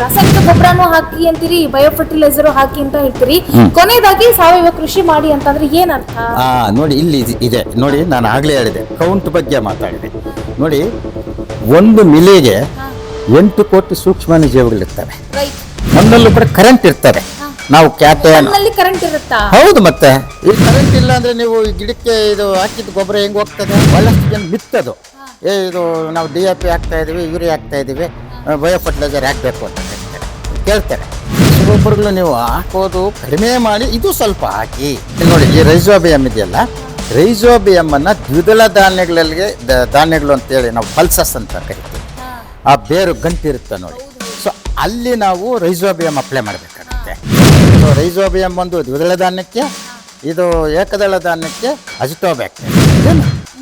ರಾಸಾಯನಿಕ ಗೊಬ್ಬರನು ಹಾಕಿ ಅಂತೀರಿ, bio fertiliser ಹಾಕಿ ಅಂತ ಹೇಳ್ತೀರಿ. ಕೊನೆಯದಾಗಿ ಸಾವಯವ ಕೃಷಿ ಮಾಡಿ ಅಂತಂದ್ರೆ ಏನ್ ಅರ್ಥ? ನೋಡಿ ಇಲ್ಲಿ ಇದೆ ನೋಡಿ, ನಾನು ಆಗ್ಲೇ ಹೇಳಿದೆ ಕೌಂಟ್ ಬಗ್ಗೆ ಮಾತಾಡಿದೆ ನೋಡಿ. ಒಂದು ಮಿಲಿಗೆ 8 ಕೋಟಿ ಸೂಕ್ಷ್ಮಾಣು ಜೀವಿಗಳಿರ್ತವೆ. ಮಣ್ಣಲ್ಲೂ ಕೂಡ ಕರೆಂಟ್ ಇರ್ತವೆ. ನಾವು ಕರೆಂಟ್ ಇರುತ್ತಾ? ಹೌದು, ಮತ್ತೆ ಈ ಕರೆಂಟ್ ಇಲ್ಲ ಅಂದ್ರೆ ನೀವು ಗಿಡಕ್ಕೆ ಇದು ಹಾಕಿದ ಗೊಬ್ಬರ ಹೆಂಗ್ ಹೋಗ್ತದೆ? ಬಹಳಷ್ಟು ಜನ ಮಿತ್ತದು ಇದು ನಾವು DAP ಹಾಕ್ತಾ ಇದೀವಿ, ಯೂರಿಯಾ ಹಾಕ್ತಾ ಇದೀವಿ, ಬಯೋ ಫರ್ಟಿಲೈಸರ್ ಹಾಕಬೇಕು ಅಂತ ಕೇಳ್ತಾರೆ. ಗೊಬ್ಬರಗಳು ನೀವು ಹಾಕೋದು ಕಡಿಮೆ ಮಾಡಿ ಇದು ಸ್ವಲ್ಪ ಹಾಕಿ. ನೋಡಿ ಈ ರೈಜೋಬಿಯಂ ಇದೆಯಲ್ಲ, ರೈಜೋಬಿಯಂ ಅನ್ನ ದ್ವಿದಳ ಧಾನ್ಯಗಳು ಅಂತೇಳಿ ನಾವು ಪಲ್ಸಸ್ ಅಂತ ಕರಿತೀವಿ. ಆ ಬೇರು ಗಂಟಿರುತ್ತೆ ನೋಡಿ, ಸೊ ಅಲ್ಲಿ ನಾವು ರೈಜೋಬಿಯಂ ಅಪ್ಲೈ ಮಾಡಬೇಕಾಗುತ್ತೆ. ಸೊ ರೈಜೋಬಿಯಂ ಒಂದು ದ್ವಿದಳ ಧಾನ್ಯಕ್ಕೆ, ಇದು ಏಕದಳ ಧಾನ್ಯಕ್ಕೆ ಅಜಿಟೋಬ್ಯಾಕ್ಟೀರಿಯಾ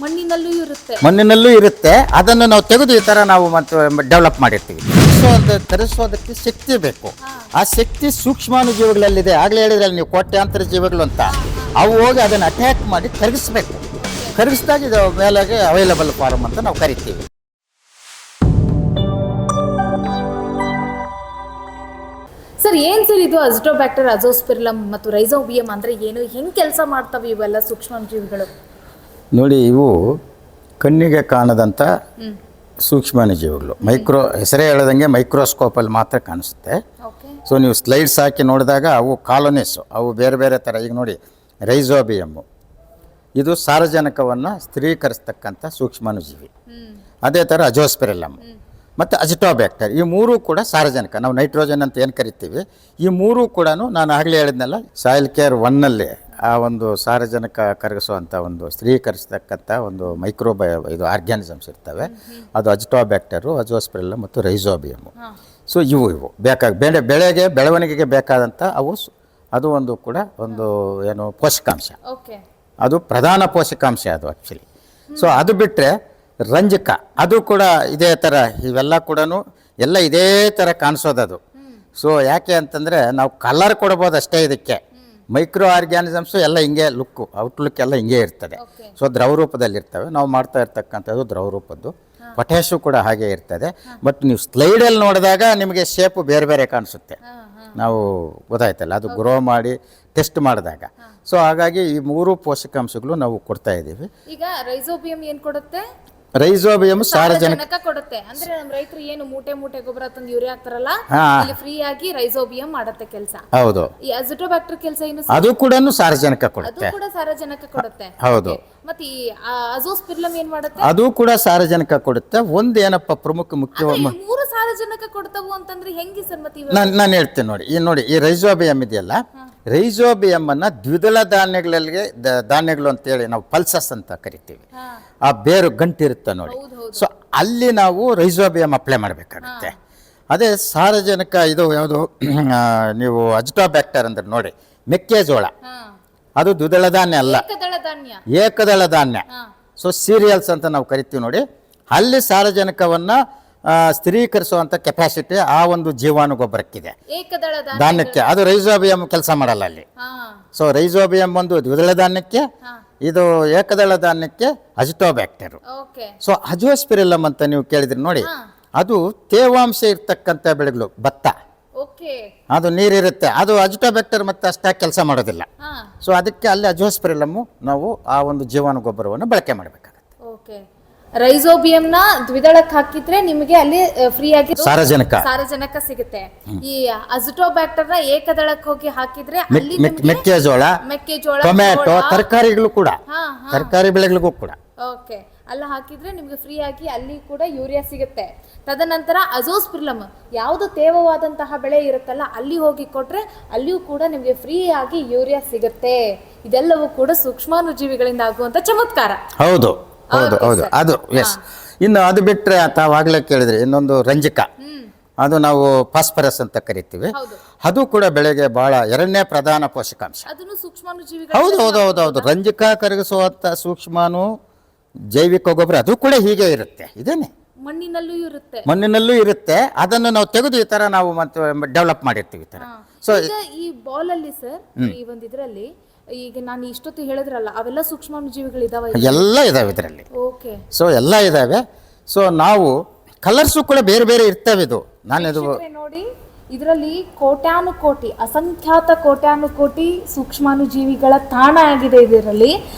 ಮಣ್ಣಿನಲ್ಲೂ ಇರುತ್ತೆ. ಅದನ್ನು ನಾವು ತೆಗೆದು ಈ ಥರ ನಾವು ಮತ್ತೆ ಡೆವಲಪ್ ಮಾಡಿರ್ತೀವಿ. ಸೊ ಅದು ಕರೆಸೋದಕ್ಕೆ ಶಕ್ತಿ ಬೇಕು. ಆ ಶಕ್ತಿ ಸೂಕ್ಷ್ಮಾಣು ಜೀವಿಗಳಲ್ಲಿದೆ. ಆಗಲೇ ಹೇಳಿದ್ರಲ್ಲಿ ನೀವು ಕೋಟ್ಯಾಂತರ ಜೀವಿಗಳು ಅಂತ, ಅವು ಹೋಗಿ ಅದನ್ನು ಅಟ್ಯಾಕ್ ಮಾಡಿ ಕರಗಿಸ್ಬೇಕು. ಕರಗಿಸಿದಾಗ ಇದು ಮೇಲೆಗೆ ಅವೈಲಬಲ್ ಫಾರ್ಮ್ ಅಂತ ನಾವು ಕರಿತೀವಿ. ಸರ್ ಏನ್ ಸರ್ ಇದು ಅಜಿಟೋಬ್ಯಾಕ್ಟರ್, ಅಜೋಸ್ಪೆರಿಲ್ಲಮ್ ಮತ್ತು ರೈಜೋಬಿಯಂ ಅಂದ್ರೆ ಏನು, ಹೆಂಗ್ ಕೆಲಸ ಮಾಡ್ತವೆ ಇವೆಲ್ಲ ಸೂಕ್ಷ್ಮಾಣು ಜೀವಿಗಳು? ನೋಡಿ, ಇವು ಕಣ್ಣಿಗೆ ಕಾಣದಂಥ ಸೂಕ್ಷ್ಮಾಣು ಜೀವಿಗಳು. ಹೆಸರೇ ಹೇಳದಂಗೆ ಮೈಕ್ರೋಸ್ಕೋಪಲ್ಲಿ ಮಾತ್ರ ಕಾಣಿಸುತ್ತೆ. ಸೊ ನೀವು ಸ್ಲೈಡ್ಸ್ ಹಾಕಿ ನೋಡಿದಾಗ ಅವು ಕಾಲೋನಿಸ್, ಅವು ಬೇರೆ ಬೇರೆ ಥರ. ಈಗ ನೋಡಿ ರೈಜೋಬಿಯಮ್ಮು ಇದು ಸಾರಜನಕವನ್ನು ಸ್ಥಿರೀಕರಿಸ್ತಕ್ಕಂಥ ಸೂಕ್ಷ್ಮಾಣು ಜೀವಿ. ಅದೇ ಥರ ಅಜೋಸ್ಪೆರಿಲ್ಲಮ್ ಮತ್ತು ಅಜಿಟೋಬ್ಯಾಕ್ಟರ್, ಈ ಮೂರೂ ಕೂಡ ಸಾರಜನಕ, ನಾವು ನೈಟ್ರೋಜನ್ ಅಂತ ಏನು ಕರಿತೀವಿ. ಈ ಮೂರೂ ಕೂಡ ನಾನು ಆಗಲೇ ಹೇಳಿದ್ನಲ್ಲ, ಸಾಯಿಲ್ ಕೇರ್ 1ನಲ್ಲಿ ಆ ಒಂದು ಸಾರಜನಕ ಕರಗಿಸುವಂಥ ಒಂದು ಸ್ಥಿರೀಕರಿಸ್ತಕ್ಕಂಥ ಒಂದು ಇದು ಆರ್ಗ್ಯಾನಿಸಮ್ಸ್ ಇರ್ತವೆ. ಅದು ಅಜಿಟೋಬ್ಯಾಕ್ಟರು, ಅಜೋಸ್ಪೆರಿಲ್ಲಮ್ ಮತ್ತು ರೈಜೋಬಿಯಮ್ಮು. ಸೊ ಇವು ಬೆಳೆಗೆ ಬೆಳವಣಿಗೆಗೆ ಬೇಕಾದಂಥ ಅದು ಒಂದು ಕೂಡ ಒಂದು ಏನು ಪೋಷಕಾಂಶ, ಅದು ಪ್ರಧಾನ ಪೋಷಕಾಂಶ ಅದು ಆ್ಯಕ್ಚುಲಿ. ಸೊ ಅದು ಬಿಟ್ಟರೆ ರಂಜಕ, ಅದು ಕೂಡ ಇದೇ ಥರ. ಇವೆಲ್ಲ ಕೂಡ ಎಲ್ಲ ಇದೇ ಥರ ಕಾಣಿಸೋದದು. ಸೊ ಯಾಕೆ ಅಂತಂದರೆ ನಾವು ಕಲರ್ ಕೊಡ್ಬೋದು ಅಷ್ಟೇ. ಇದಕ್ಕೆ ಮೈಕ್ರೋ ಆರ್ಗ್ಯಾನಿಸಮ್ಸು ಎಲ್ಲ ಹಿಂಗೆ ಔಟ್ಲುಕ್ ಎಲ್ಲ ಹಿಂಗೆ ಇರ್ತದೆ. ಸೊ ದ್ರವ ರೂಪದಲ್ಲಿರ್ತವೆ. ನಾವು ಮಾಡ್ತಾ ಇರ್ತಕ್ಕಂಥದ್ದು ದ್ರವ ರೂಪದ್ದು. ಪೊಟ್ಯಾಶು ಕೂಡ ಹಾಗೆ ಇರ್ತದೆ. ಬಟ್ ನೀವು ಸ್ಲೈಡಲ್ಲಿ ನೋಡಿದಾಗ ನಿಮಗೆ ಶೇಪು ಬೇರೆ ಬೇರೆ ಕಾಣಿಸುತ್ತೆ. ನಾವು ಗೊತ್ತಾಯ್ತಲ್ಲ, ಅದು ಗ್ರೋ ಮಾಡಿ ಟೆಸ್ಟ್ ಮಾಡಿದಾಗ. ಸೊ ಹಾಗಾಗಿ ಈ ಮೂರು ಪೋಷಕಾಂಶಗಳು ನಾವು ಕೊಡ್ತಾ ಇದ್ದೀವಿ. ಈಗ ರೈಜೋಬಿಯಂ ಏನು ಕೊಡುತ್ತೆ? ರೈಜೋಬಿಯಂ ಸಾರಜನಕ ಕೊಡುತ್ತೆ. ಅಂದ್ರೆ ನಮ್ಮ ರೈತರು ಏನು ಮೂಟೆ ಗೊಬ್ಬರ ತಂದು ಯೂರಿಯಾ ಹಾಕ್ತಾರಲ್ಲ, ಅಲ್ಲಿ ಫ್ರೀ ಆಗಿ ರೈಜೋಬಿಯಂ ಮಾಡುತ್ತೆ ಕೆಲಸ. ಹೌದು. ಈ ಅಜಿಟೋಬ್ಯಾಕ್ಟರ್ ಕೆಲಸ ಏನು? ಅದು ಕೂಡ ಸಾರಜನಕ ಕೊಡುತ್ತೆ. ಅದು ಕೂಡ ಸಾರಜನಕ ಕೊಡುತ್ತೆ. ಹೌದು. ಮತ್ತೆ ಈ ಅಜೋಸ್ಪೆರಿಲ್ಲಮ್ ಏನ್ ಮಾಡುತ್ತೆ? ಅದು ಕೂಡ ಸಾರಜನಕ ಕೊಡುತ್ತೆ. ಒಂದು ಏನಪ್ಪ ಮುಖ್ಯ ಮೂರು ಸಾರಜನಕ ಕೊಡ್ತಾವು ಅಂತಂದ್ರೆ ಹೆಂಗೆ ಸರ್? ಮತ್ತೆ ನಾನು ಹೇಳ್ತೇನೆ ನೋಡಿ. ಈ ರೈಜೋಬಿಯಂ ಇದೆಯಲ್ಲ, ರೈಜೋಬಿಯಂ ಅನ್ನ ದ್ವಿದಳ ಧಾನ್ಯಗಳು ಅಂತೇಳಿ ನಾವು ಪಲ್ಸಸ್ ಅಂತ ಕರಿತೀವಿ. ಆ ಬೇರು ಗಂಟಿರುತ್ತೆ ನೋಡಿ, ಸೊ ಅಲ್ಲಿ ನಾವು ರೈಜೋಬಿಯಂ ಅಪ್ಲೈ ಮಾಡಬೇಕಾಗುತ್ತೆ. ಅದೇ ಸಾರಜನಕ ಇದು ಯಾವುದು, ನೀವು ಅಜಿಟೋಬ್ಯಾಕ್ಟರ್ ಅಂದ್ರೆ ನೋಡಿ, ಮೆಕ್ಕೆಜೋಳ ಅದು ದ್ವಿದಳ ಧಾನ್ಯ ಅಲ್ಲ, ಏಕದಳ ಧಾನ್ಯ. ಸೊ ಸೀರಿಯಲ್ಸ್ ಅಂತ ನಾವು ಕರಿತೀವಿ ನೋಡಿ. ಅಲ್ಲಿ ಸಾರಜನಕವನ್ನ ಸ್ಥಿರೀಕರಿಸುವಂಥ ಕೆಪಾಸಿಟಿ ಆ ಒಂದು ಜೀವಾಣು ಗೊಬ್ಬರಕ್ಕಿದೆ, ಧಾನ್ಯಕ್ಕೆ. ಅದು ರೈಜೋಬಿಯಂ ಕೆಲಸ ಮಾಡಲ್ಲ ಅಲ್ಲಿ. ಸೊ ರೈಜೋಬಿಯಂ ಒಂದು ದ್ವಿದಳ ಧಾನ್ಯಕ್ಕೆ, ಇದು ಏಕದಳ ಧಾನ್ಯಕ್ಕೆ ಅಜಿಟೋಬ್ಯಾಕ್ಟರ್. ಸೊ ಅಜೋಸ್ಪೆರಿಲ್ಲಮ್ ಅಂತ ನೀವು ಕೇಳಿದ್ರಿ ನೋಡಿ, ಅದು ತೇವಾಂಶ ಇರ್ತಕ್ಕಂಥ ಬೆಳೆಗಳು, ಭತ್ತ, ಅದು ನೀರಿರುತ್ತೆ. ಅದು ಅಜಿಟೋಬ್ಯಾಕ್ಟರ್ ಮತ್ತೆ ಅಷ್ಟಾಗಿ ಕೆಲಸ ಮಾಡೋದಿಲ್ಲ. ಸೊ ಅದಕ್ಕೆ ಅಲ್ಲಿ ಅಜೋಸ್ಪೆರಿಲ್ಲಮ್ ನಾವು ಆ ಒಂದು ಜೀವಾಣು ಗೊಬ್ಬರವನ್ನು ಬಳಕೆ ಮಾಡಬೇಕಾಗುತ್ತೆ. ರೈಜೋಬಿಯಂನ ದ್ವಿದಳಕ್ಕೆ ಹಾಕಿದ್ರೆ ನಿಮಗೆ ಅಲ್ಲಿ ಫ್ರೀ ಆಗಿ ಸಾರಜನಕ ಸಿಗುತ್ತೆ. ಈ ಅಜಿಟೋಬ್ಯಾಕ್ಟರ್ ನ ಏಕದಳಕ್ಕೆ ಹೋಗಿ ಹಾಕಿದ್ರೆ ಮೆಕ್ಕೆಜೋಳ, ಟೊಮ್ಯಾಟೊ, ತರಕಾರಿಗಳು ಕೂಡ, ತರಕಾರಿ ಬೆಳೆಗಳಿಗೂ ಕೂಡ ಅಲ್ಲ ಹಾಕಿದ್ರೆ ನಿಮ್ಗೆ ಫ್ರೀ ಆಗಿ ಅಲ್ಲಿ ಕೂಡ ಯೂರಿಯಾ ಸಿಗುತ್ತೆ. ತದನಂತರ ಅಜೋಸ್ಪೆರಿಲ್ಲಮ್ ಯಾವುದು ತೇವವಾದಂತಹ ಬೆಳೆ ಇರುತ್ತಲ್ಲ, ಅಲ್ಲಿ ಹೋಗಿ ಕೊಟ್ರೆ ಅಲ್ಲಿಯೂ ಕೂಡ ನಿಮ್ಗೆ ಫ್ರೀ ಆಗಿ ಯೂರಿಯಾ ಸಿಗುತ್ತೆ. ಇದೆಲ್ಲವೂ ಕೂಡ ಸೂಕ್ಷ್ಮಾಣು ಜೀವಿಗಳಿಂದ ಆಗುವಂತ ಚಮತ್ಕಾರ. ಹೌದು. ಅದು ಎಸ್. ಇನ್ನು ಅದು ಬಿಟ್ಟರೆ ತಾವಾಗಲೇ ಕೇಳಿದ್ರಿ, ಇನ್ನೊಂದು ರಂಜಕ, ಅದು ನಾವು ಫಾಸ್ಫರಸ್ ಅಂತ ಕರಿತೀವಿ. ಅದು ಕೂಡ ಬೆಳೆಗೆ ಬಹಳ ಎರಡನೇ ಪ್ರಧಾನ ಪೋಷಕಾಂಶ. ಹೌದು. ರಂಜಕ ಕರಗಿಸುವಂತ ಸೂಕ್ಷ್ಮಾಣು ಜೈವಿಕ ಗೊಬ್ಬರ ಅದು ಕೂಡ ಹೀಗೆ ಇರುತ್ತೆ. ಇದೇನೆ ಮಣ್ಣಿನಲ್ಲೂ ಇರುತ್ತೆ. ಅದನ್ನು ನಾವು ತೆಗೆದು ಈ ತರ ನಾವು ಮತ್ತೆ ಡೆವಲಪ್ ಮಾಡಿರ್ತೀವಿ. ಸೊ ಈ ಬಾಲ್ ಅಲ್ಲಿ ಸರ್, ಈ ಒಂದು ಇದರಲ್ಲಿ ಈಗ ನಾನು ಇಷ್ಟೊತ್ತು ಹೇಳಿದ್ರಲ್ಲ, ಅವೆಲ್ಲ ಸೂಕ್ಷ್ಮಾಣು ಜೀವಿಗಳಿದಾವೆ, ಎಲ್ಲ ಇದಾವೆ ಇದರಲ್ಲಿ. ಸೊ ಎಲ್ಲ ಇದಾವೆ. ಸೊ ನಾವು ಕಲರ್ಸು ಕೂಡ ಬೇರೆ ಬೇರೆ ಇರ್ತವೆ. ಇದು ನಾನು ಇದು ನೋಡಿ ಇದರಲ್ಲಿ ಕೋಟ್ಯಾನುಕೋಟಿ ಅಸಂಖ್ಯಾತ ಕೋಟ್ಯಾನುಕೋಟಿ ಸೂಕ್ಷ್ಮಾಣುಜೀವಿಗಳ ತಾಣ ಆಗಿದೆ ಇದರಲ್ಲಿ.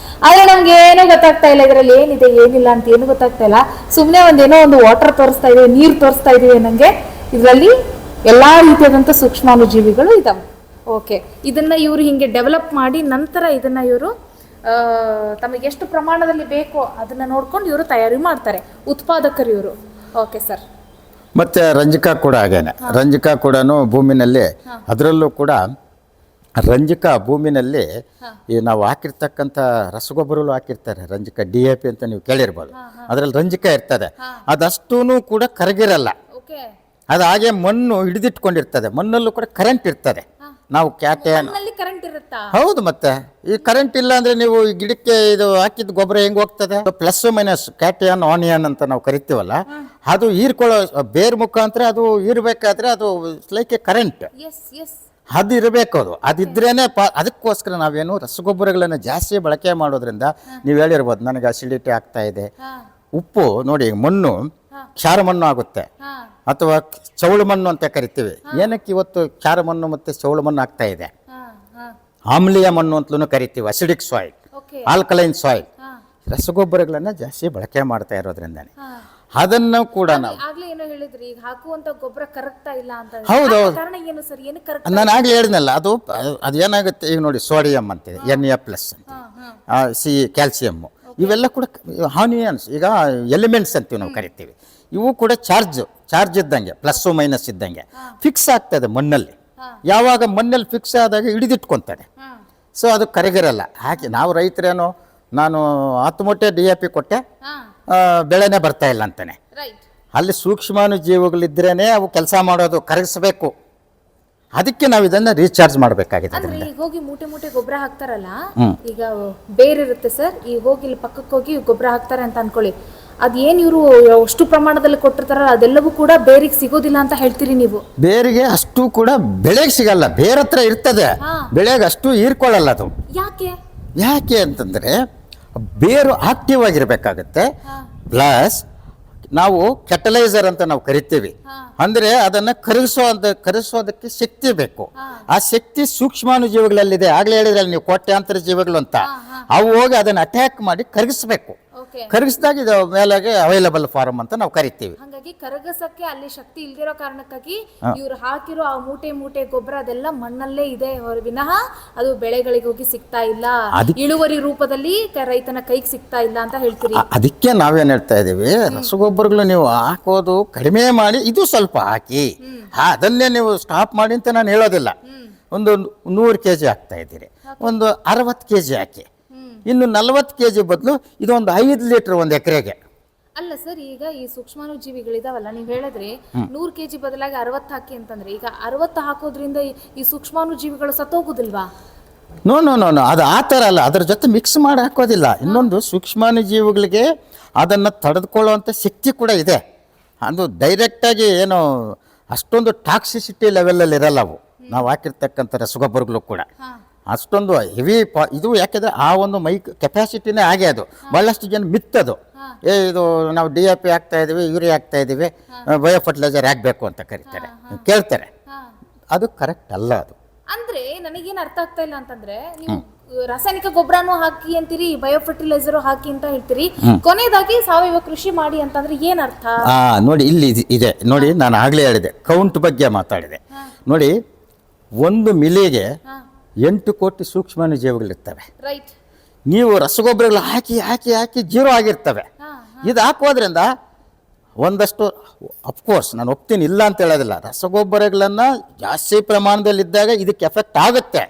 ಆದರೆ ನಮ್ಗೆ ಏನೂ ಗೊತ್ತಾಗ್ತಾ ಇಲ್ಲ, ಇದರಲ್ಲಿ ಏನಿದೆ ಏನಿಲ್ಲ ಅಂತ ಏನು ಗೊತ್ತಾಗ್ತಾ ಇಲ್ಲ. ಸುಮ್ಮನೆ ಒಂದೇನೋ ಒಂದು ವಾಟರ್ ತೋರಿಸ್ತಾ ಇದೀವಿ, ನೀರು ತೋರಿಸ್ತಾ ಇದೀವಿ ನನಗೆ. ಇದರಲ್ಲಿ ಎಲ್ಲಾ ರೀತಿಯಾದಂಥ ಸೂಕ್ಷ್ಮಾಣುಜೀವಿಗಳು ಇದಾವೆ. ಓಕೆ, ಇದನ್ನ ಇವರು ಹಿಂಗೆ ಡೆವಲಪ್ ಮಾಡಿ ನಂತರ ಇದನ್ನ ಇವರು ತಮಗೆ ಎಷ್ಟು ಪ್ರಮಾಣದಲ್ಲಿ ಬೇಕೋ ಅದನ್ನ ನೋಡ್ಕೊಂಡು ಇವರು ತಯಾರಿ ಮಾಡ್ತಾರೆ, ಉತ್ಪಾದಕರು ಇವರು. Okay sir. ಮತ್ತು ರಂಜಕ ಕೂಡ ಹಾಗೇನೆ. ರಂಜಕ ಕೂಡ ಭೂಮಿನಲ್ಲಿ, ಅದರಲ್ಲೂ ಕೂಡ ರಂಜಕ ಭೂಮಿನಲ್ಲಿ ಈ ನಾವು ಹಾಕಿರ್ತಕ್ಕಂಥ ರಸಗೊಬ್ಬರಗಳು ಹಾಕಿರ್ತಾರೆ. ರಂಜಕ DAP ಅಂತ ನೀವು ಕೇಳಿರ್ಬೋದು. ಅದರಲ್ಲಿ ರಂಜಕ ಇರ್ತದೆ, ಅದಷ್ಟೂ ಕೂಡ ಕರಗಿರಲ್ಲ. ಓಕೆ, ಅದು ಹಾಗೆ ಮಣ್ಣು ಹಿಡಿದಿಟ್ಕೊಂಡಿರ್ತದೆ. ಮಣ್ಣಲ್ಲೂ ಕೂಡ ಕರೆಂಟ್ ಇರ್ತದೆ. ನಾವು ಕ್ಯಾಟೆನ್, ಕರೆಂಟ್ ಇರುತ್ತಾ? ಹೌದು. ಮತ್ತೆ ಈ ಕರೆಂಟ್ ಇಲ್ಲ ಅಂದ್ರೆ ನೀವು ಈ ಗಿಡಕ್ಕೆ ಇದು ಹಾಕಿದ ಗೊಬ್ಬರ ಹೆಂಗ್ ಹೋಗ್ತದೆ? ಪ್ಲಸ್ ಮೈನಸ್ ಕ್ಯಾಟಿಯನ್ ಆನಿಯನ್ ಅಂತ ನಾವು ಕರಿತೀವಲ್ಲ, ಅದು ಹೀರ್ಕೊಳ್ಳೋ ಬೇರ್ ಮುಖಾಂತರ ಅದು ಹೀರ್ಬೇಕಾದ್ರೆ ಅದು ಲೈಕ್ ಎ ಕರೆಂಟ್, ಅದು ಇರಬೇಕು. ಅದಿದ್ರೇನೆ ಅದಕ್ಕೋಸ್ಕರ ನಾವೇನು ರಸಗೊಬ್ಬರಗಳನ್ನು ಜಾಸ್ತಿ ಬಳಕೆ ಮಾಡೋದ್ರಿಂದ ನೀವು ಹೇಳಿರ್ಬೋದು ನನಗೆ ಅಸಿಡಿಟಿ ಆಗ್ತಾ ಇದೆ. ಉಪ್ಪು ನೋಡಿ, ಮಣ್ಣು ಕ್ಷಾರ ಮಣ್ಣು ಆಗುತ್ತೆ ಅಥವಾ ಚೌಳು ಮಣ್ಣು ಅಂತ ಕರಿತೀವಿ. ಏನಕ್ಕೆ ಇವತ್ತು ಕ್ಷಾರ ಮಣ್ಣು ಮತ್ತೆ ಚೌಳು ಮಣ್ಣು ಆಗ್ತಾ ಇದೆ? ಆಮ್ಲೀಯ ಮಣ್ಣು ಅಂತಲೂ ಕರಿತೀವಿ, ಅಸಿಡಿಕ್ ಸಾಯಿಲ್, ಆಲ್ಕಲೈನ್ ಸಾಯಿಲ್. ರಸಗೊಬ್ಬರಗಳನ್ನ ಜಾಸ್ತಿ ಬಳಕೆ ಮಾಡ್ತಾ ಇರೋದ್ರಿಂದಾನೆ ಅದನ್ನು ಕೂಡ ನಾವು ಹೌದೌದು. ನಾನು ಆಗ್ಲೇ ಹೇಳಿದ್ನಲ್ಲ, ಅದು ಏನಾಗುತ್ತೆ ಈಗ ನೋಡಿ, ಸೋಡಿಯಂ ಅಂತಿದೆ, Na+ ಅಂತ, ಸಿ ಕ್ಯಾಲ್ಸಿಯಮ್, ಇವೆಲ್ಲ ಕೂಡ ಹಾನಿಯನ್ಸ್. ಈಗ ಎಲಿಮೆಂಟ್ಸ್ ಅಂತೀವಿ ನಾವು ಕರಿತೀವಿ. ಇವು ಕೂಡ ಚಾರ್ಜ್ ಇದ್ದಂಗೆ, ಪ್ಲಸ್ ಮೈನಸ್ ಇದ್ದಂಗೆ ಫಿಕ್ಸ್ ಆಗ್ತದೆ ಮಣ್ಣಲ್ಲಿ. ಯಾವಾಗ ಮಣ್ಣಲ್ಲಿ ಫಿಕ್ಸ್ ಆದಾಗ ಹಿಡಿದಿಟ್ಕೊಂತಾರೆ, ಸೊ ಅದು ಕರಗಿರಲ್ಲ. ಹಾಗೆ ನಾವು ರೈತರೇನೋ ನಾನು 10 ಮೂಟೆ DAP ಕೊಟ್ಟೆ, ಬೆಳೆನೇ ಬರ್ತಾ ಇಲ್ಲ ಅಂತಾನೆ. ಅಲ್ಲಿ ಸೂಕ್ಷ್ಮಾಣುಜೀವಿಗಳಿದ್ರೇನೆ ಅವು ಕೆಲಸ ಮಾಡೋದು, ಕರಗಿಸಬೇಕು. ಅದಕ್ಕೆ ನಾವು ಇದನ್ನ ರೀಚಾರ್ಜ್ ಮಾಡಬೇಕಾಗಿದೆ. ಈಗ ಹೋಗಿ ಮೂಟೆ ಗೊಬ್ಬರ ಹಾಕ್ತಾರಲ್ಲ, ಈಗ ಬೇರಿರುತ್ತೆ ಸರ್, ಈಗ ಹೋಗಿ ಇಲ್ಲಿ ಪಕ್ಕಕ್ಕೆ ಹೋಗಿ ಗೊಬ್ಬರ ಹಾಕ್ತಾರೆ ಅಂತ ಅನ್ಕೊಳ್ಳಿ. ಅದೇನು ಇವರು ಅಷ್ಟು ಪ್ರಮಾಣದಲ್ಲಿ ಕೊಟ್ಟಿರ್ತಾರಲ್ಲ, ಅದೆಲ್ಲವೂ ಕೂಡ ಬೇರಿಗೆ ಸಿಗೋದಿಲ್ಲ ಅಂತ ಹೇಳ್ತೀರಿ ನೀವು? ಬೇರಿಗೆ ಅಷ್ಟು ಕೂಡ ಬೆಳೆಗೆ ಸಿಗಲ್ಲ, ಬೇರೆ ಹತ್ರ ಇರ್ತದೆ, ಬೆಳೆಗೆ ಅಷ್ಟು ಹೀರ್ಕೊಳ್ಳಲ್ಲ ಅದು. ಯಾಕೆ ಅಂತಂದ್ರೆ ಬೇರು ಆಕ್ಟಿವ್ ಆಗಿರ್ಬೇಕಾಗತ್ತೆ. ಪ್ಲಸ್ ನಾವು ಕೆಟಲೈಸರ್ ಅಂತ ನಾವು ಕರಿತೀವಿ. ಅಂದ್ರೆ ಅದನ್ನ ಕರಗಿಸೋದಕ್ಕೆ ಶಕ್ತಿ ಬೇಕು. ಆ ಶಕ್ತಿ ಸೂಕ್ಷ್ಮಾಣುಜೀವಿಗಳಲ್ಲಿದೆ. ಆಗ್ಲೇ ಹೇಳಿದ್ರಲ್ಲ ನೀವು, ಕೋಟ್ಯಾಂತರ ಜೀವಿಗಳು ಅಂತ. ಅವು ಹೋಗಿ ಅದನ್ನ ಅಟ್ಯಾಕ್ ಮಾಡಿ ಕರಗಿಸ್ಬೇಕು. ಕರಗಿಸಿದಾಗ ಇದು ಮೇಲೆಗೆ ಅವೈಲಬಲ್ ಫಾರ್ಮ್ ಅಂತ ನಾವು ಕರಿತೀವಿ. ಹಾಗಾಗಿ ಕರಗಸಕ್ಕೆ ಅಲ್ಲಿ ಶಕ್ತಿ ಇಲ್ದಿರೋ ಕಾರಣಕ್ಕಾಗಿ ಇವ್ರು ಹಾಕಿರೋ ಆ ಮೂಟೆ ಗೊಬ್ಬರ ಅದೆಲ್ಲ ಮಣ್ಣಲ್ಲೇ ಇದೆ, ವಿನಃ ಅದು ಬೆಳೆಗಳಿಗೆ ಹೋಗಿ ಸಿಗ್ತಾ ಇಲ್ಲ, ಇಳುವರಿ ರೂಪದಲ್ಲಿ ರೈತನ ಕೈಗೆ ಸಿಗ್ತಾ ಇಲ್ಲ ಅಂತ ಹೇಳ್ತೀರಿ. ಅದಕ್ಕೆ ನಾವೇನ್ ಹೇಳ್ತಾ ಇದೀವಿ, ರಸಗೊಬ್ಬರಗಳು ನೀವು ಹಾಕೋದು ಕಡಿಮೆ ಮಾಡಿ, ಇದು ಸ್ವಲ್ಪ ಹಾಕಿ, ಅದನ್ನೇ ನೀವು ಸ್ಟಾಪ್ ಮಾಡಿ ಅಂತ ನಾನು ಹೇಳೋದಿಲ್ಲ. ಒಂದು 100 kg ಹಾಕ್ತಾ ಇದ್ದೀರಿ, ಒಂದು 60 kg ಹಾಕಿ, ಇನ್ನು 40 kg ಬದಲು ಇದು ಒಂದು 5 ಲೀಟರ್ ಒಂದು ಎಕರೆಗೆ. ಅಲ್ಲ ಸರ್, ಈಗ ಈ ಸೂಕ್ಷ್ಮಾಣುಜೀವಿಗಳಿದಾವಲ್ಲ, ನೀವು ಹೇಳಿದ್ರಿ 100 kg ಬದಲಾಗಿ 60 ಹಾಕಿ ಅಂತಂದ್ರೆ, ಈಗ 60 ಹಾಕೋದ್ರಿಂದ ಈ ಸೂಕ್ಷ್ಮಾಣುಜೀವಿಗಳು ಸತ್ತೋಗುದಿಲ್ವಾ? ನೋ, ಅದು ಆ ಥರ ಅಲ್ಲ, ಅದ್ರ ಜೊತೆ ಮಿಕ್ಸ್ ಮಾಡಿ ಹಾಕೋದಿಲ್ಲ. ಇನ್ನೊಂದು ಸೂಕ್ಷ್ಮಾಣುಜೀವಿಗಳಿಗೆ ಅದನ್ನು ತಡೆದುಕೊಳ್ಳುವಂಥ ಶಕ್ತಿ ಕೂಡ ಇದೆ. ಅದು ಡೈರೆಕ್ಟಾಗಿ ಏನು ಅಷ್ಟೊಂದು ಟಾಕ್ಸಿಸಿಟಿ ಲೆವೆಲಲ್ಲಿ ಇರಲ್ಲ ಅವು. ನಾವು ಹಾಕಿರ್ತಕ್ಕಂಥ ರಸಗೊಬ್ಬರಗಳು ಕೂಡ ಅಷ್ಟೊಂದು ಹೆವಿ ಇದು. ಯಾಕೆಂದರೆ ಆ ಒಂದು ಕೆಪಾಸಿಟಿನೇ ಹಾಗೆ. ಅದು ಭಾಳಷ್ಟು ಜನ ಮಿತ್ತದು, ಇದು ನಾವು DAP ಹಾಕ್ತಾ ಇದೀವಿ, ಯೂರಿಯಾ ಹಾಕ್ತಾ ಇದೀವಿ, ಬಯೋ ಫರ್ಟಿಲೈಸರ್ ಹಾಕಬೇಕು ಅಂತ ಕರೀತಾರೆ, ಕೇಳ್ತಾರೆ. ಅದು ಕರೆಕ್ಟ್ ಅಲ್ಲ. ಅದು ಅಂದ್ರೆ ನನಗೇನು ಅರ್ಥ ಆಗ್ತಾ ಇಲ್ಲ ಅಂತಂದ್ರೆ, ನೀವು ರಾಸಾಯನಿಕ ಗೊಬ್ಬರನೂ ಹಾಕಿ ಅಂತೀರಿ, ಬಯೋ ಫರ್ಟಿಲೈಸರ್ ಹಾಕಿ ಅಂತ ಹೇಳ್ತೀರಿ, ಕೊನೆಯದಾಗಿ ಸಾವಯವ ಕೃಷಿ ಮಾಡಿ ಅಂತಂದ್ರೆ ಏನ್ ಅರ್ಥ? ನೋಡಿ, ಇಲ್ಲಿ ಇದೆ ನೋಡಿ, ನಾನು ಆಗ್ಲೇ ಹೇಳಿದೆ, ಕೌಂಟ್ ಬಗ್ಗೆ ಮಾತಾಡಿದೆ ನೋಡಿ. 1 ಮಿಲಿಗೆ 8 ಕೋಟಿ ಸೂಕ್ಷ್ಮಾಣುಜೀವಿಗಳಿರ್ತವೆ. ನೀವು ರಸಗೊಬ್ಬರಗಳು ಹಾಕಿ 0 ಆಗಿರ್ತವೆ. ಇದು ಹಾಕೋದ್ರಿಂದ ಒಂದಷ್ಟು, ಅಫ್ಕೋರ್ಸ್ ನಾನು ಒಪ್ತೀನಿ, ಇಲ್ಲ ಅಂತ ಹೇಳೋದಿಲ್ಲ. ರಸಗೊಬ್ಬರಗಳನ್ನು ಜಾಸ್ತಿ ಪ್ರಮಾಣದಲ್ಲಿದ್ದಾಗ ಇದಕ್ಕೆ ಎಫೆಕ್ಟ್ ಆಗುತ್ತೆ.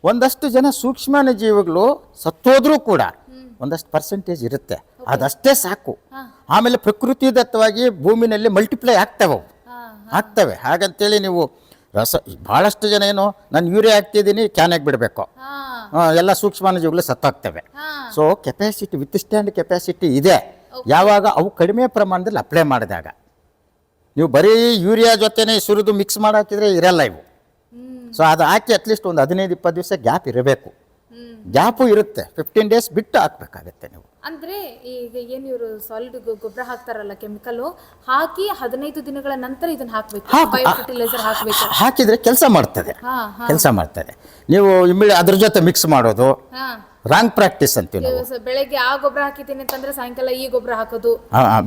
ಒಂದಷ್ಟು ಜನ ಸೂಕ್ಷ್ಮಾಣುಜೀವಿಗಳು ಸತ್ತೋದ್ರೂ ಕೂಡ ಒಂದಷ್ಟು ಪರ್ಸೆಂಟೇಜ್ ಇರುತ್ತೆ, ಅದಷ್ಟೇ ಸಾಕು. ಆಮೇಲೆ ಪ್ರಕೃತಿದತ್ತವಾಗಿ ಭೂಮಿನಲ್ಲಿ ಮಲ್ಟಿಪ್ಲೈ ಆಗ್ತವೆ. ಹಾಗಂತೇಳಿ ನೀವು ಭಾಳಷ್ಟು ಜನ ಏನು, ನಾನು ಯೂರಿಯಾ ಹಾಕ್ತಿದ್ದೀನಿ, ಕ್ಯಾನಾಗಿ ಬಿಡಬೇಕು, ಎಲ್ಲ ಸೂಕ್ಷ್ಮಾಣುಜೀವಿಗಳು ಸತ್ತಾಗ್ತವೆ. So capacity, withstand capacity ಇದೆ. ಯಾವಾಗ ಅವು ಕಡಿಮೆ ಪ್ರಮಾಣದಲ್ಲಿ ಅಪ್ಲೈ ಮಾಡಿದಾಗ, ನೀವು ಬರೀ ಯೂರಿಯಾ ಜೊತೆನೆ ಸುರಿದು ಮಿಕ್ಸ್ ಮಾಡಿ ಹಾಕಿದ್ರೆ ಇರಲ್ಲ ಇವು. ಸೊ ಅದು ಹಾಕಿ ಅಟ್ಲೀಸ್ಟ್ ಒಂದು 15-20 ದಿವಸ ಗ್ಯಾಪ್ ಇರಬೇಕು. ಗ್ಯಾಪು ಇರುತ್ತೆ, 15 ಡೇಸ್ ಬಿಟ್ಟು ಹಾಕ್ಬೇಕಾಗತ್ತೆ ನೀವು. ಅಂದ್ರೆ ಈಗ ಏನು ಇವರು ಸಾಲಿಡ್ ಗೊಬ್ಬರ ಹಾಕ್ತಾರಲ್ಲ ಕೆಮಿಕಲ್ ಹಾಕಿ 15 ದಿನಗಳ ನಂತರ ಇದನ್ನ ಹಾಕ್ಬೇಕು, ಬಯೋ ಫರ್ಟಿಲೈಸರ್ ಹಾಕ್ಬೇಕು. ಹಾಕಿದ್ರೆ ಕೆಲಸ ಮಾಡ್ತದೆ, ಕೆಲಸ ಮಾಡ್ತದೆ. ನೀವು ಅದ್ರ ಜೊತೆ ಮಿಕ್ಸ್ ಮಾಡೋದು ರಾಂಗ್ ಪ್ರಾಕ್ಟೀಸ್ ಅಂತೀವಿ ನಾವು. ಬೆಳಗ್ಗೆ ಆ ಗೊಬ್ಬರ ಹಾಕಿದ್ದೀನಿ ಅಂತಂದ್ರೆ ಸಾಯಂಕಾಲ ಈ ಗೊಬ್ಬರ ಹಾಕೋದು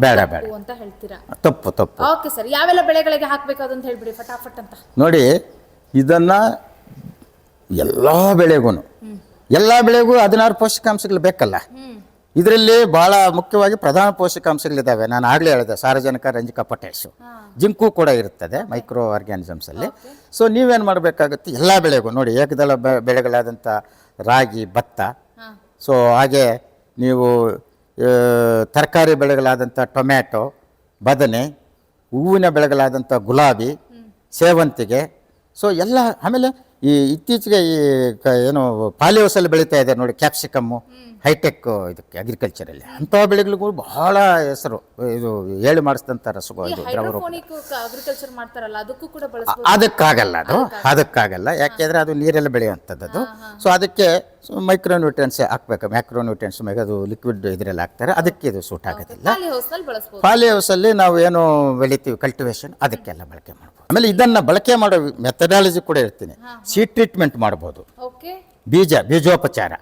ಬೇಡ ಬೇಡ ಅಂತ ಹೇಳ್ತೀರಾ? ತಪ್ಪು ತಪ್ಪು. ಓಕೆ ಸರ್, ಯಾವೆಲ್ಲ ಬೆಳೆಗಳಿಗೆ ಹಾಕ್ಬೇಕು ಅಂತ ಹೇಳ್ಬಿಡಿ ಫಟಾಫಟ್ ಅಂತ. ನೋಡಿ, ಇದನ್ನ ಎಲ್ಲ ಬೆಳೆಗೂ 16 ಪೋಷಕಾಂಶಗಳು ಬೇಕಲ್ಲ. ಇದರಲ್ಲಿ ಬಹಳ ಮುಖ್ಯವಾಗಿ ಪ್ರಧಾನ ಪೋಷಕಾಂಶಗಳಿದ್ದಾವೆ. ನಾನು ಆಗಲೇ ಹೇಳಿದೆ, ಸಾರಜನಕ, ರಂಜಕ, ಪೊಟ್ಯಾಷು, ಜಿಂಕು ಕೂಡ ಇರುತ್ತದೆ ಮೈಕ್ರೋ ಆರ್ಗ್ಯಾನಿಸಮ್ಸ್ ಅಲ್ಲಿ. ಸೊ ನೀವೇನು ಮಾಡಬೇಕಾಗುತ್ತೆ, ಎಲ್ಲ ಬೆಳೆಗೂ ನೋಡಿ, ಏಕದಳ ಬೆಳೆಗಳಾದಂಥ ರಾಗಿ, ಭತ್ತ, ಸೊ ಹಾಗೆ ನೀವು ತರಕಾರಿ ಬೆಳೆಗಳಾದಂಥ ಟೊಮ್ಯಾಟೊ, ಬದನೆ, ಹೂವಿನ ಬೆಳೆಗಳಾದಂಥ ಗುಲಾಬಿ, ಸೇವಂತಿಗೆ, ಸೊ ಎಲ್ಲ. ಆಮೇಲೆ ಇತ್ತೀಚೆಗೆ ಏನು ಪಾಲಿ ಹೌಸಲ್ಲಿ ಬೆಳೀತಾ ಇದೆ ನೋಡಿ, ಕ್ಯಾಪ್ಸಿಕಮ್ಮು, ಹೈಟೆಕ್ ಇದಕ್ಕೆ ಅಗ್ರಿಕಲ್ಚರಲ್ಲಿ ಅಂಥ ಬೆಳೆಗಳಿಗೂ ಬಹಳ ಹೆಸರು. ಇದು ಹೇಳಿ ಮಾಡಿಸಿದಂಥ ರಸಗೋ ಇದು ಅಗ್ರಿಕಲ್ಚರ್ ಮಾಡ್ತಾರಲ್ಲ, ಅದಕ್ಕೂ ಕೂಡ ಅದಕ್ಕಾಗಲ್ಲ. ಯಾಕೆಂದರೆ ಅದು ನೀರೆಲ್ಲ ಬೆಳೆಯುವಂಥದ್ದು. ಸೊ ಅದಕ್ಕೆ ಮೈಕ್ರೋನ್ಯೂಟ್ರಿಯನ್ಸ್ ಹಾಕ್ಬೇಕು, ಮ್ಯಾಕ್ರೋನ್ಯೂಟ್ರಿಯನ್ಸ್ ಅದು ಲಿಕ್ವಿಡ್ ಇದರಲ್ಲಿ ಹಾಕ್ತಾರೆ, ಅದಕ್ಕೆ ಇದು ಸೂಟ್ ಆಗೋದಿಲ್ಲ. ಪಾಲಿ ಹೌಸಲ್ಲಿ ನಾವು ಏನು ಬೆಳಿತೀವಿ ಕಲ್ಟಿವೇಶನ್, ಅದಕ್ಕೆಲ್ಲ ಬಳಕೆ ಮಾಡ್ಬೋದು. ಆಮೇಲೆ ಇದನ್ನು ಬಳಕೆ ಮಾಡೋ ಮೆಥಡಾಲಜಿ ಕೂಡ ಇರ್ತೀನಿ. ಸೀಡ್ ಟ್ರೀಟ್ಮೆಂಟ್ ಮಾಡ್ಬೋದು, ಬೀಜೋಪಚಾರ,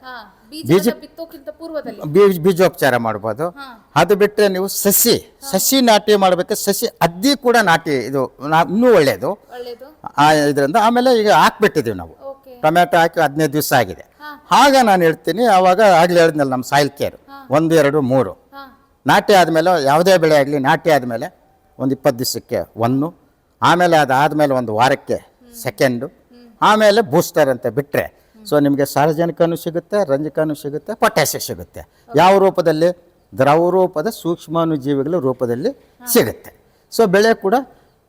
ಬೀಜೋಪಚಾರ ಮಾಡ್ಬೋದು. ಅದು ಬಿಟ್ಟರೆ ನೀವು ಸಸಿ ನಾಟಿ ಮಾಡಬೇಕು. ಸಸಿ ಅದ್ದಿ ಕೂಡ ನಾಟಿ, ಇದು ಇನ್ನೂ ಒಳ್ಳೆಯದು ಇದರಿಂದ. ಆಮೇಲೆ ಈಗ ಹಾಕ್ಬಿಟ್ಟಿದ್ದೀವಿ ನಾವು, ಟೊಮ್ಯಾಟೊ ಹಾಕಿ 15 ದಿವಸ ಆಗಿದೆ. ಆಗ ನಾನು ಹೇಳ್ತೀನಿ, ಆವಾಗ ಆಗಲೇ ಹೇಳಿದ್ನಲ್ಲ, ನಮ್ಮ ಸಾಯಿಲ್ ಕೇರ್ 1, 2, 3 ನಾಟಿ ಆದಮೇಲೆ, ಯಾವುದೇ ಬೆಳೆ ಆಗಲಿ ನಾಟಿ ಆದಮೇಲೆ ಒಂದು 20 ದಿವಸಕ್ಕೆ 1, ಆಮೇಲೆ ಅದಾದಮೇಲೆ 1 ವಾರಕ್ಕೆ 2, ಆಮೇಲೆ ಬೂಸ್ಟರ್ ಅಂತ ಬಿಟ್ಟರೆ, ಸೊ ನಿಮಗೆ ಸಾರಜನಕನೂ ಸಿಗುತ್ತೆ, ರಂಜಕನೂ ಸಿಗುತ್ತೆ, ಪೊಟ್ಯಾಷಿಯಂ ಸಿಗುತ್ತೆ. ಯಾವ ರೂಪದಲ್ಲಿ? ದ್ರವ ರೂಪದ ಸೂಕ್ಷ್ಮಾಣುಜೀವಿಗಳ ರೂಪದಲ್ಲಿ ಸಿಗುತ್ತೆ. ಸೊ ಬೆಳೆ ಕೂಡ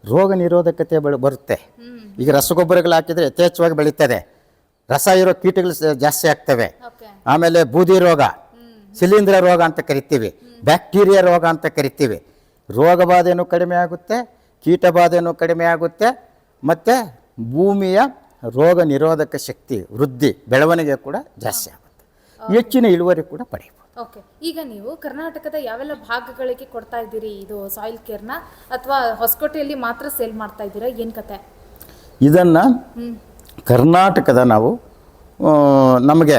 ರೋಗ ನಿರೋಧಕತೆ ಬರುತ್ತೆ. ಈಗ ರಸಗೊಬ್ಬರಗಳು ಹಾಕಿದರೆ ಯಥೇಚ್ಛವಾಗಿ ಬೆಳೀತದೆ, ರಸ ಇರೋ ಕೀಟಗಳು ಜಾಸ್ತಿ ಆಗ್ತವೆ. ಆಮೇಲೆ ಬೂದಿ ರೋಗ, ಶಿಲೀಂಧ್ರ ರೋಗ ಅಂತ ಕರಿತೀವಿ, ಬ್ಯಾಕ್ಟೀರಿಯಾ ರೋಗ ಅಂತ ಕರಿತೀವಿ. ರೋಗ ಬಾಧೆಯೂ ಕಡಿಮೆ ಆಗುತ್ತೆ, ಕೀಟ ಬಾಧೆಯೂ ಕಡಿಮೆ ಆಗುತ್ತೆ, ಮತ್ತು ಭೂಮಿಯ ರೋಗ ನಿರೋಧಕ ಶಕ್ತಿ ವೃದ್ಧಿ, ಬೆಳವಣಿಗೆ ಕೂಡ ಜಾಸ್ತಿ ಆಗುತ್ತೆ, ಹೆಚ್ಚಿನ ಇಳುವರಿ ಕೂಡ ಪಡೆಯಬಹುದು. ಓಕೆ, ಈಗ ನೀವು ಕರ್ನಾಟಕದ ಯಾವೆಲ್ಲ ಭಾಗಗಳಿಗೆ ಕೊಡ್ತಾ ಇದ್ದೀರಿ ಇದು ಸಾಯಿಲ್ ಕೇರ್ನ, ಅಥವಾ ಹೊಸಕೋಟೆಯಲ್ಲಿ ಮಾತ್ರ ಸೇಲ್ ಮಾಡ್ತಾ ಇದ್ದೀರಾ, ಏನು ಕತೆ? ಇದನ್ನು ಕರ್ನಾಟಕದ ನಾವು ನಮಗೆ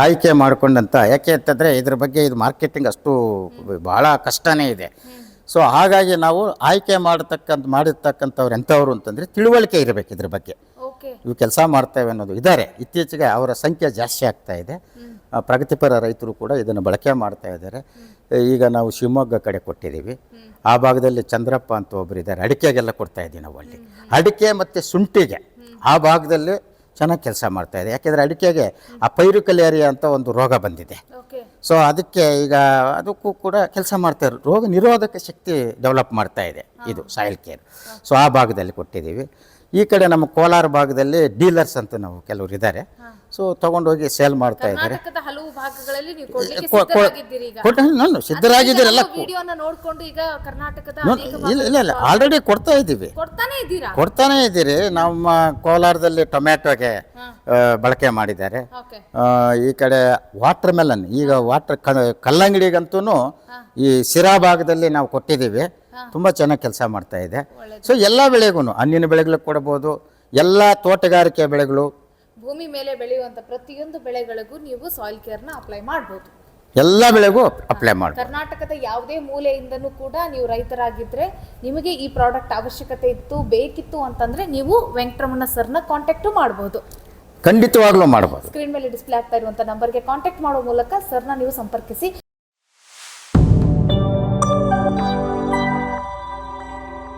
ಆಯ್ಕೆ ಮಾಡಿಕೊಂಡಂಥ, ಯಾಕೆ ಅಂತಂದರೆ ಇದ್ರ ಬಗ್ಗೆ ಇದು ಮಾರ್ಕೆಟಿಂಗ್ ಅಷ್ಟು ಭಾಳ ಕಷ್ಟನೇ ಇದೆ. ಸೊ ಹಾಗಾಗಿ ನಾವು ಆಯ್ಕೆ ಮಾಡಿರ್ತಕ್ಕಂಥವ್ರು ಎಂಥವ್ರು ಅಂತಂದರೆ ತಿಳುವಳಿಕೆ ಇರಬೇಕು ಇದ್ರ ಬಗ್ಗೆ. ಇವು ಕೆಲಸ ಮಾಡ್ತೇವೆ ಅನ್ನೋದು ಇದ್ದಾರೆ. ಇತ್ತೀಚೆಗೆ ಅವರ ಸಂಖ್ಯೆ ಜಾಸ್ತಿ ಆಗ್ತಾ ಇದೆ. ಪ್ರಗತಿಪರ ರೈತರು ಕೂಡ ಇದನ್ನು ಬಳಕೆ ಮಾಡ್ತಾ ಇದ್ದಾರೆ. ಈಗ ನಾವು ಶಿವಮೊಗ್ಗ ಕಡೆ ಕೊಟ್ಟಿದ್ದೀವಿ, ಆ ಭಾಗದಲ್ಲಿ ಚಂದ್ರಪ್ಪ ಅಂತ ಒಬ್ಬರು ಇದ್ದಾರೆ, ಅಡಿಕೆಗೆಲ್ಲ ಕೊಡ್ತಾ ಇದ್ದೀವಿ ನಾವು ಅಲ್ಲಿ. ಅಡಿಕೆ ಮತ್ತು ಶುಂಠಿಗೆ ಆ ಭಾಗದಲ್ಲಿ ಚೆನ್ನಾಗಿ ಕೆಲಸ ಮಾಡ್ತಾ ಇದೆ. ಯಾಕೆಂದರೆ ಅಡಿಕೆಗೆ ಆ ಪೈರುಕಲೇರಿಯಾ ಅಂತ ಒಂದು ರೋಗ ಬಂದಿದೆ. ಸೊ ಅದಕ್ಕೆ ಈಗ ಅದಕ್ಕೂ ಕೂಡ ಕೆಲಸ ಮಾಡ್ತಾರೆ, ರೋಗ ನಿರೋಧಕ ಶಕ್ತಿ ಡೆವಲಪ್ ಮಾಡ್ತಾ ಇದೆ ಇದು ಸಾಯಿಲ್ ಕೇರ್. ಸೊ ಆ ಭಾಗದಲ್ಲಿ ಕೊಟ್ಟಿದ್ದೀವಿ. ಈ ಕಡೆ ನಮ್ಮ ಕೋಲಾರ ಭಾಗದಲ್ಲಿ ಡೀಲರ್ಸ್ ಅಂತ ನಾವು ಕೆಲವರು ಇದ್ದಾರೆ, ಸೊ ತಗೊಂಡೋಗಿ ಸೇಲ್ ಮಾಡ್ತಾ ಇದ್ದಾರೆ. ನಾನು ಸಿದ್ಧರಾಗಿದ್ದೀರಲ್ಲ, ಇಲ್ಲ ಆಲ್ರೆಡಿ ಕೊಡ್ತಾ ಇದ್ದೀವಿ, ಕೊಡ್ತಾನೆ ಇದ್ದೀರಿ. ನಮ್ಮ ಕೋಲಾರದಲ್ಲಿ ಟೊಮ್ಯಾಟೊಗೆ ಬಳಕೆ ಮಾಡಿದ್ದಾರೆ. ಈ ಕಡೆ ವಾಟರ್ ಮೆಲನ್, ಈಗ ಕಲ್ಲಂಗಡಿಗಂತೂ ಈ ಸಿರಾ ಭಾಗದಲ್ಲಿ ನಾವು ಕೊಟ್ಟಿದ್ದೀವಿ, ತುಂಬ ಚೆನ್ನಾಗಿ ಕೆಲಸ ಮಾಡ್ತಾ ಇದೆ. ಸೊ ಎಲ್ಲ ಬೆಳೆಗೂ, ಹಣ್ಣಿನ ಬೆಳೆಗಳಿಗೆ ಕೊಡ್ಬೋದು, ಎಲ್ಲ ತೋಟಗಾರಿಕೆ ಬೆಳೆಗಳು, ಭೂಮಿ ಮೇಲೆ ಬೆಳೆಯುವಂತ ಪ್ರತಿಯೊಂದು ಬೆಳೆಗಳಿಗೂ ನೀವು ಸಾಯಿಲ್ ಕೇರ್ನ ಅಪ್ಲೈ ಮಾಡಬಹುದು. ಎಲ್ಲ ಬೆಳೆಗೂ ಅಪ್ಲೈ ಮಾಡಿ. ಕರ್ನಾಟಕದ ಯಾವುದೇ ಮೂಲೆಯಿಂದನೂ ಕೂಡ ನೀವು ರೈತರಾಗಿದ್ರೆ, ನಿಮಗೆ ಈ ಪ್ರಾಡಕ್ಟ್ ಅವಶ್ಯಕತೆ ಬೇಕಿತ್ತು ಅಂತಂದ್ರೆ ನೀವು ವೆಂಕಟರಮಣ ಸರ್ನ ಕಾಂಟ್ಯಾಕ್ಟ್ ಮಾಡಬಹುದು. ಖಂಡಿತವಾಗ್ಲೂ ಮಾಡಬಹುದು. ಸ್ಕ್ರೀನ್ ಮೇಲೆ ಡಿಸ್ಪ್ಲೇ ಆಗ್ತಾ ಇರುವಂತ ನಂಬರ್ಗೆ ಕಾಂಟ್ಯಾಕ್ಟ್ ಮಾಡೋ ಮೂಲಕ ಸರ್ನ ನೀವು ಸಂಪರ್ಕಿಸಿ